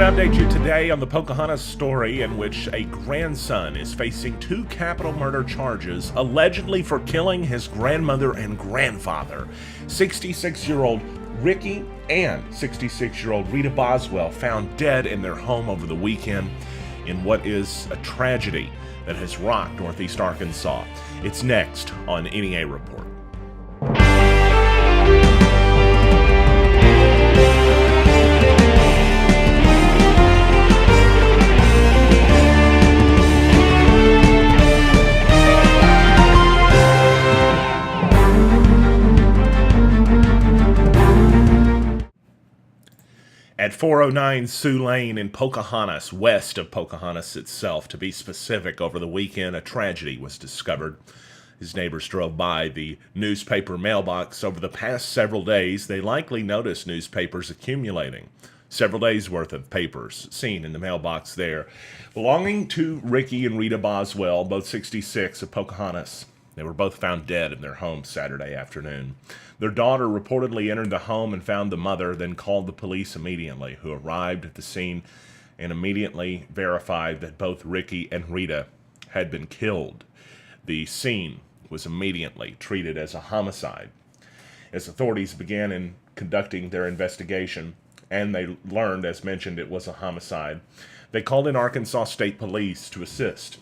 update you today on the Pocahontas story in which a grandson is facing 2 capital murder charges allegedly for killing his grandmother and grandfather. 66-year-old Ricky and 66-year-old Rita Boswell found dead in their home over the weekend in what is a tragedy that has rocked Northeast Arkansas. It's next on NEA Report. At 409 Sioux Lane in Pocahontas, west of Pocahontas itself, to be specific, over the weekend a tragedy was discovered. His neighbors drove by the newspaper mailbox over the past several days. They likely noticed newspapers accumulating. Several days' worth of papers seen in the mailbox there, belonging to Ricky and Rita Boswell, both 66, of Pocahontas. They were both found dead in their home Saturday afternoon. Their daughter reportedly entered the home and found the mother, then called the police immediately, who arrived at the scene and immediately verified that both Ricky and Rita had been killed. The scene was immediately treated as a homicide. As authorities began in conducting their investigation, and they learned, as mentioned, it was a homicide, they called in Arkansas State Police to assist.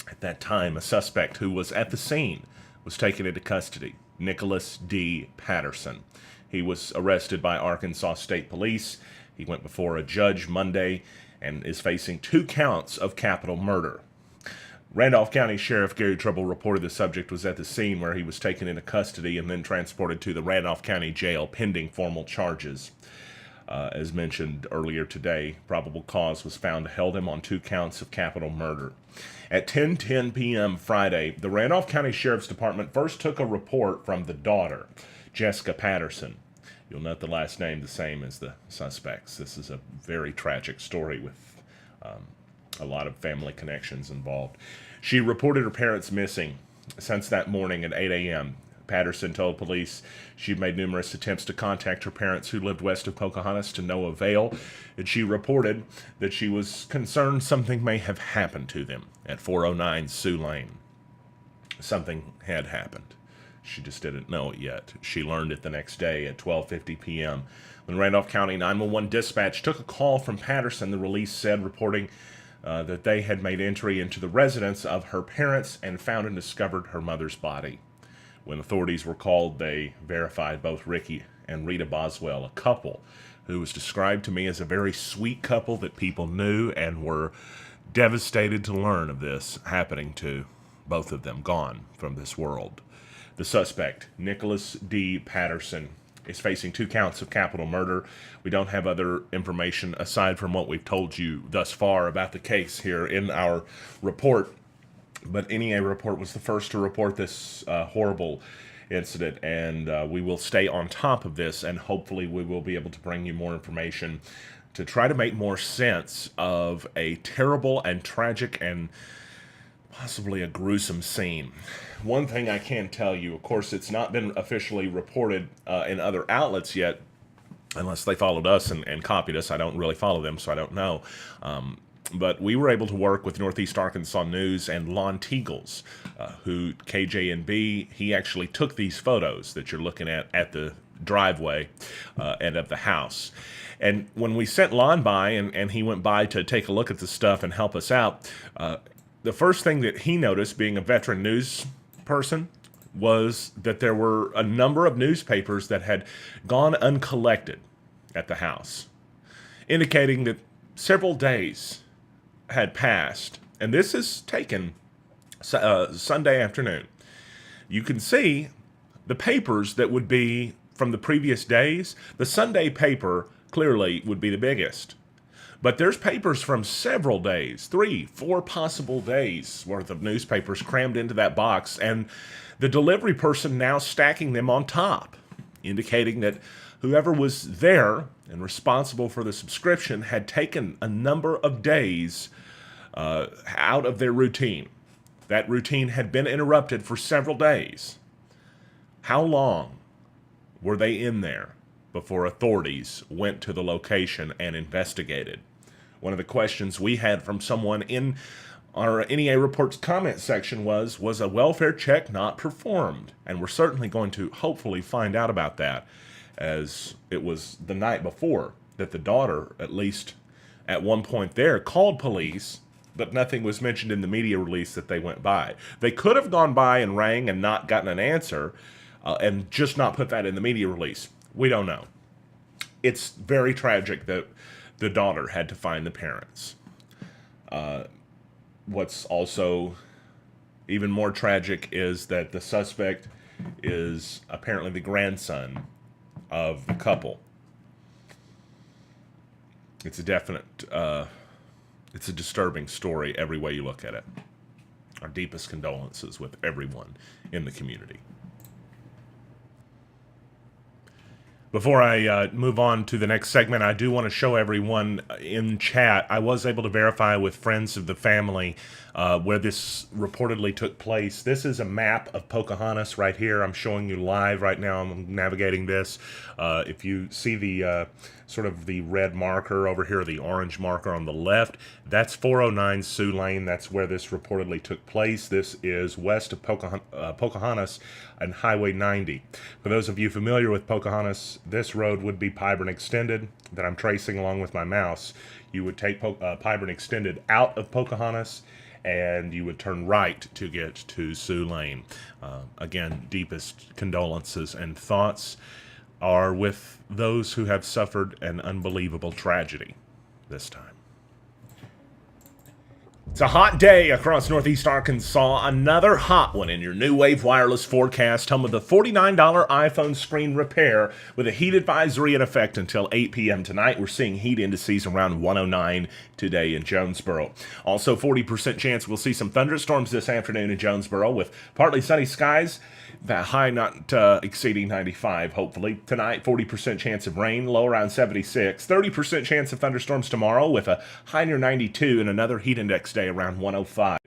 At that time, a suspect who was at the scene was taken into custody, Nicholas D. Patterson. He was arrested by Arkansas State Police. He went before a judge Monday and is facing 2 counts of capital murder. Randolph County Sheriff Gary Trouble reported the subject was at the scene, where he was taken into custody and then transported to the Randolph County Jail pending formal charges. As mentioned earlier today, probable cause was found to hold him on 2 counts of capital murder. At 10:10 p.m. Friday, the Randolph County Sheriff's Department first took a report from the daughter, Jessica Patterson. You'll note the last name the same as the suspects. This is a very tragic story with a lot of family connections involved. She reported her parents missing since that morning at 8 a.m. Patterson told police she'd made numerous attempts to contact her parents, who lived west of Pocahontas, to no avail, and she reported that she was concerned something may have happened to them at 409 Sioux Lane. Something had happened. She just didn't know it yet. She learned it the next day at 12:50 p.m. when Randolph County 911 dispatch took a call from Patterson. The release said, reporting that they had made entry into the residence of her parents and found and discovered her mother's body. When authorities were called, they verified both Ricky and Rita Boswell, a couple who was described to me as a very sweet couple that people knew and were devastated to learn of this happening to both of them, gone from this world. The suspect, Nicholas D. Patterson, is facing 2 counts of capital murder. We don't have other information aside from what we've told you thus far about the case here in our report. But NEA Report was the first to report this horrible incident, and we will stay on top of this, and hopefully we will be able to bring you more information to try to make more sense of a terrible and tragic and possibly a gruesome scene. One thing I can tell you, of course, it's not been officially reported in other outlets yet, unless they followed us and copied us. I don't really follow them, so I don't know. But we were able to work with Northeast Arkansas News and Lon Teagles, who KJNB, he actually took these photos that you're looking at the driveway and of the house. And when we sent Lon by, and he went by to take a look at the stuff and help us out, the first thing that he noticed, being a veteran news person, was that there were a number of newspapers that had gone uncollected at the house, indicating that several days had passed, and this is taken Sunday afternoon. You can see the papers that would be from the previous days. The Sunday paper clearly would be the biggest, but there's papers from several days, 3, 4 possible days worth of newspapers crammed into that box, and the delivery person now stacking them on top, indicating that whoever was there and responsible for the subscription had taken a number of days out of their routine. That routine had been interrupted for several days. How long were they in there before authorities went to the location and investigated? One of the questions we had from someone in our NEA Reports comment section was a welfare check not performed? And we're certainly going to hopefully find out about that, as it was the night before that the daughter, at least at one point there, called police, but nothing was mentioned in the media release that they went by. They could have gone by and rang and not gotten an answer, and just not put that in the media release. We don't know. It's very tragic that the daughter had to find the parents. What's also even more tragic is that the suspect is apparently the grandson of the couple. It's a definite, it's a disturbing story every way you look at it. Our deepest condolences with everyone in the community. Before I move on to the next segment, I do want to show everyone in chat. I was able to verify with friends of the family where this reportedly took place. This is a map of Pocahontas right here. I'm showing you live right now. I'm navigating this. If you see the sort of the red marker over here, the orange marker on the left, that's 409 Sioux Lane. That's where this reportedly took place. This is west of Pocahontas and Highway 90. For those of you familiar with Pocahontas, this road would be Pyburn Extended that I'm tracing along with my mouse. You would take Pyburn Extended out of Pocahontas, and you would turn right to get to Sioux Lane. Again, deepest condolences and thoughts are with those who have suffered an unbelievable tragedy this time. It's a hot day across Northeast Arkansas. Another hot one in your New Wave Wireless forecast. Home of the $49 iPhone screen repair with a heat advisory in effect until 8 p.m. tonight. We're seeing heat indices around 109 today in Jonesboro. Also, 40% chance we'll see some thunderstorms this afternoon in Jonesboro with partly sunny skies. The high not exceeding 95, hopefully. Tonight, 40% chance of rain, low around 76. 30% chance of thunderstorms tomorrow with a high near 92 and another heat index day around 105.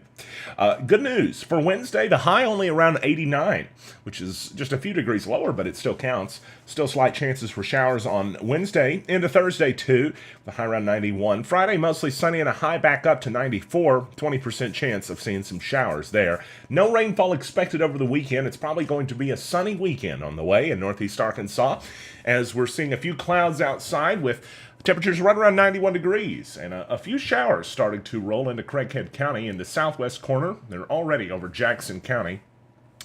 Good news. For Wednesday, the high only around 89, which is just a few degrees lower, but it still counts. Still slight chances for showers on Wednesday. Into Thursday, too, the high around 91. Friday, mostly sunny and a high back up to 94. 20% chance of seeing some showers there. No rainfall expected over the weekend. It's probably going to be a sunny weekend on the way in Northeast Arkansas, as we're seeing a few clouds outside with temperatures right around 91 degrees, and a few showers starting to roll into Craighead County in the southwest corner. They're already over Jackson County,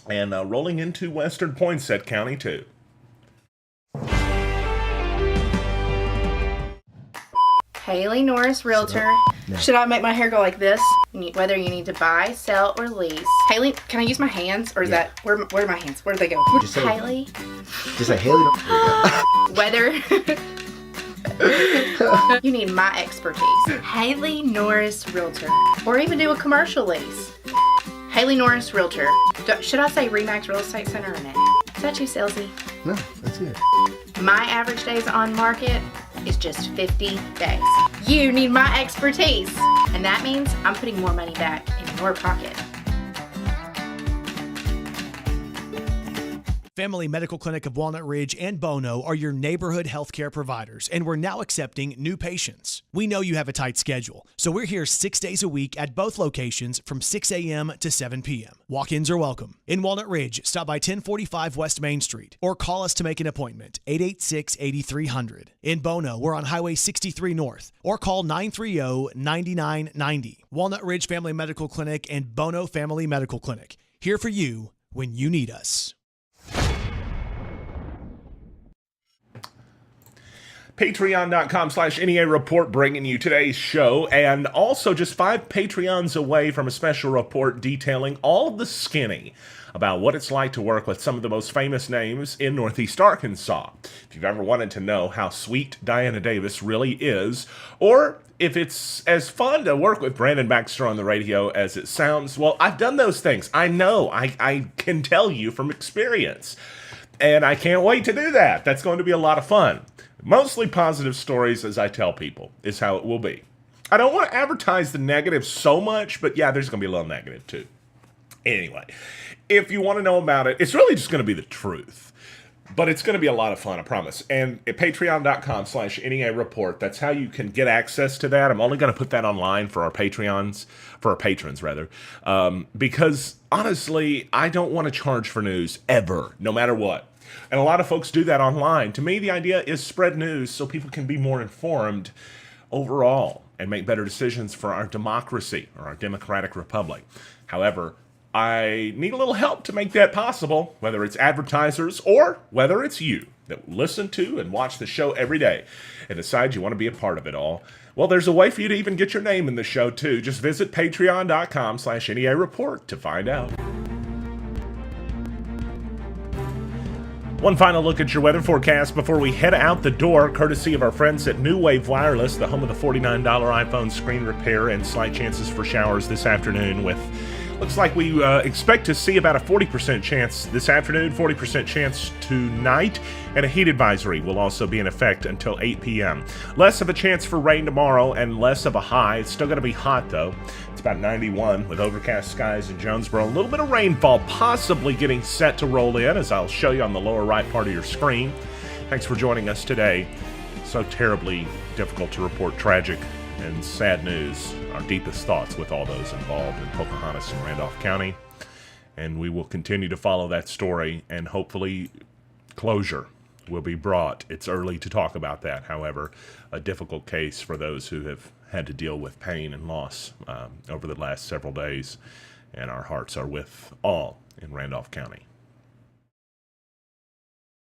and rolling into western Poinsett County, too. Haley Norris, Realtor. No. Should I make my hair go like this? Whether you need to buy, sell, or lease. Haley, can I use my hands? Or is that, where are my hands? Where do they go? Just Haley. Just say Haley. Whether you need my expertise. Haley Norris, Realtor. Or even do a commercial lease. Haley Norris, Realtor. Should I say Remax Real Estate Center or no? Is that too salesy? No, that's good. My average days on market is just 50 days. You need my expertise. And that means I'm putting more money back in your pocket. Family Medical Clinic of Walnut Ridge and Bono are your neighborhood healthcare providers, and we're now accepting new patients. We know you have a tight schedule, so we're here 6 days a week at both locations from 6 a.m. to 7 p.m. Walk-ins are welcome. In Walnut Ridge, stop by 1045 West Main Street or call us to make an appointment, 886-8300. In Bono, we're on Highway 63 North or call 930-9990. Walnut Ridge Family Medical Clinic and Bono Family Medical Clinic, here for you when you need us. Patreon.com/NEA Report bringing you today's show, and also just 5 Patreons away from a special report detailing all of the skinny about what it's like to work with some of the most famous names in Northeast Arkansas. If you've ever wanted to know how sweet Diana Davis really is, or if it's as fun to work with Brandon Baxter on the radio as it sounds, well, I've done those things. I know. I can tell you from experience. And I can't wait to do that. That's going to be a lot of fun. Mostly positive stories, as I tell people, is how it will be. I don't want to advertise the negative so much, but yeah, there's going to be a little negative too. Anyway, if you want to know about it, it's really just going to be the truth. But it's going to be a lot of fun, I promise. And at patreon.com/NEA Report, that's how you can get access to that. I'm only going to put that online for our patrons, because honestly, I don't want to charge for news ever, no matter what. And a lot of folks do that online. To me, the idea is spread news so people can be more informed overall and make better decisions for our democracy or our democratic republic. However, I need a little help to make that possible, whether it's advertisers or whether it's you that listen to and watch the show every day and decide you want to be a part of it all. Well, there's a way for you to even get your name in the show, too. Just visit patreon.com/NEA Report to find out. One final look at your weather forecast before we head out the door, courtesy of our friends at New Wave Wireless, the home of the $49 iPhone screen repair and slight chances for showers this afternoon with... Looks like we expect to see about a 40% chance this afternoon, 40% chance tonight, and a heat advisory will also be in effect until 8 p.m. Less of a chance for rain tomorrow and less of a high. It's still going to be hot, though. It's about 91 with overcast skies in Jonesboro. A little bit of rainfall possibly getting set to roll in, as I'll show you on the lower right part of your screen. Thanks for joining us today. So terribly difficult to report tragic and sad news. Our deepest thoughts with all those involved in Pocahontas and Randolph County. And we will continue to follow that story, and hopefully closure will be brought. It's early to talk about that, however. A difficult case for those who have had to deal with pain and loss over the last several days. And our hearts are with all in Randolph County.